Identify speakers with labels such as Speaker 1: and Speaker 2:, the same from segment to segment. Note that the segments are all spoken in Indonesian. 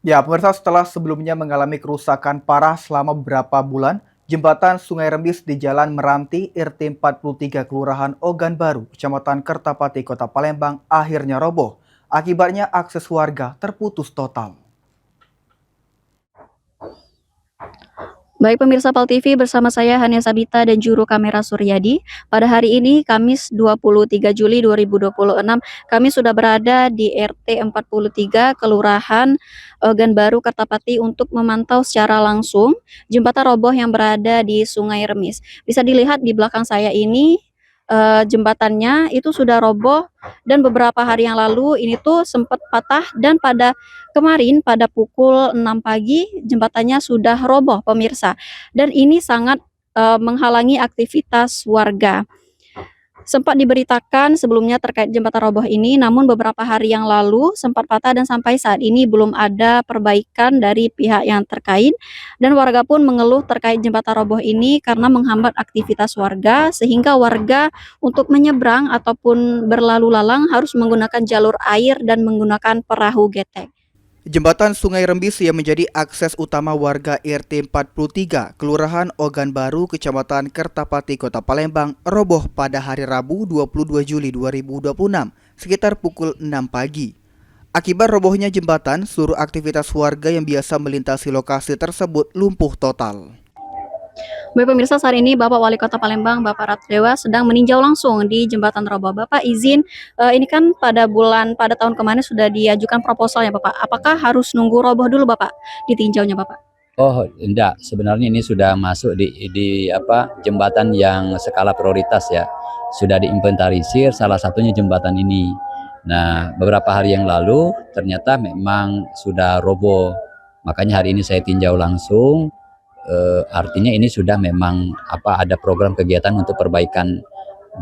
Speaker 1: Ya, pemirsa setelah sebelumnya mengalami kerusakan parah selama beberapa bulan, jembatan Sungai Remis di Jalan Meranti, RT 43 Kelurahan Ogan Baru, Kecamatan Kertapati, Kota Palembang akhirnya roboh. Akibatnya akses warga terputus total.
Speaker 2: Baik pemirsa PAL TV, bersama saya Hania Sabita dan juru kamera Suryadi. Pada hari ini Kamis 23 Juli 2026, kami sudah berada di RT 43 Kelurahan Ogan Baru Kertapati untuk memantau secara langsung jembatan roboh yang berada di Sungai Remis. Bisa dilihat di belakang saya ini jembatannya itu sudah roboh, dan beberapa hari yang lalu ini tuh sempat patah, dan pada kemarin pada pukul 6 pagi jembatannya sudah roboh pemirsa, dan ini sangat menghalangi aktivitas warga. Sempat diberitakan sebelumnya terkait jembatan roboh ini, namun beberapa hari yang lalu sempat patah dan sampai saat ini belum ada perbaikan dari pihak yang terkait, dan warga pun mengeluh terkait jembatan roboh ini karena menghambat aktivitas warga, sehingga warga untuk menyeberang ataupun berlalu lalang harus menggunakan jalur air dan menggunakan perahu getek.
Speaker 1: Jembatan Sungai Rembis yang menjadi akses utama warga RT 43, Kelurahan Ogan Baru, Kecamatan Kertapati, Kota Palembang, roboh pada hari Rabu 22 Juli 2026, sekitar pukul 6 pagi. Akibat robohnya jembatan, seluruh aktivitas warga yang biasa melintasi lokasi tersebut lumpuh total.
Speaker 2: Baik pemirsa, saat ini Bapak Wali Kota Palembang, Bapak Ratdewa sedang meninjau langsung di jembatan roboh. Bapak izin, ini kan pada tahun kemarin sudah diajukan proposal ya Bapak. Apakah harus nunggu roboh dulu Bapak ditinjaunya Bapak?
Speaker 3: Oh, enggak. Sebenarnya ini sudah masuk di apa jembatan yang skala prioritas ya. Sudah diinventarisir salah satunya jembatan ini. Nah, beberapa hari yang lalu ternyata memang sudah roboh. Makanya hari ini saya tinjau langsung. Artinya ini sudah memang ada program kegiatan untuk perbaikan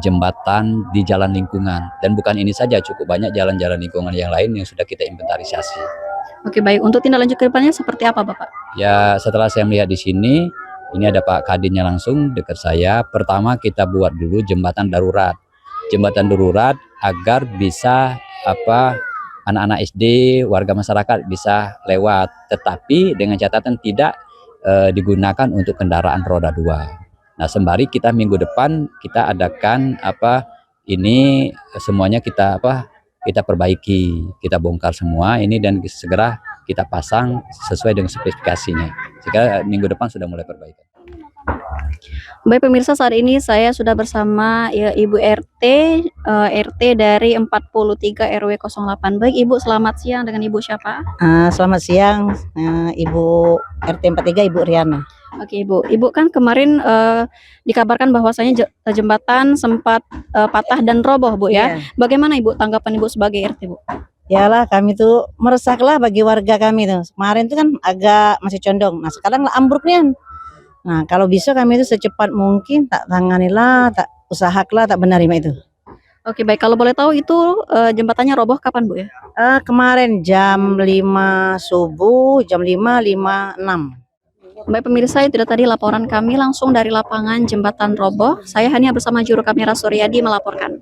Speaker 3: jembatan di jalan lingkungan, dan bukan ini saja, cukup banyak jalan-jalan lingkungan yang lain yang sudah kita inventarisasi.
Speaker 2: Oke baik, untuk tindak lanjut ke depannya seperti apa Bapak?
Speaker 3: Ya, setelah saya melihat di sini, ini ada Pak Kadinnya langsung dekat saya. Pertama kita buat dulu jembatan darurat. Jembatan darurat agar bisa anak-anak SD, warga masyarakat bisa lewat, tetapi dengan catatan tidak digunakan untuk kendaraan roda 2. Nah, sembari kita minggu depan kita adakan ini semuanya kita perbaiki, kita bongkar semua ini dan segera kita pasang sesuai dengan spesifikasinya. Sehingga minggu depan sudah mulai perbaikan.
Speaker 2: Baik pemirsa, saat ini saya sudah bersama ya, Ibu RT, RT dari 43 RW 08. Baik Ibu, selamat siang. Dengan Ibu siapa?
Speaker 4: Selamat siang, Ibu RT 43, Ibu Riana.
Speaker 2: Oke Ibu, Ibu kan kemarin dikabarkan bahwasanya jembatan sempat patah dan roboh Bu ya.
Speaker 4: Iya.
Speaker 2: Bagaimana Ibu tanggapan Ibu sebagai RT Bu?
Speaker 4: Yalah, kami tuh meresahlah bagi warga kami tuh. Kemarin tuh kan agak masih condong. Nah, sekarang lah ambruknya. Nah, kalau bisa kami itu secepat mungkin tak tanganilah, tak usahakanlah, tak benarima itu.
Speaker 2: Oke baik, kalau boleh tahu itu jembatannya roboh kapan Bu ya?
Speaker 4: Kemarin jam 5 subuh, jam 5.56.
Speaker 2: Baik pemirsa, itu tadi laporan kami langsung dari lapangan jembatan roboh. Saya hanya bersama juru kamera Suryadi melaporkan.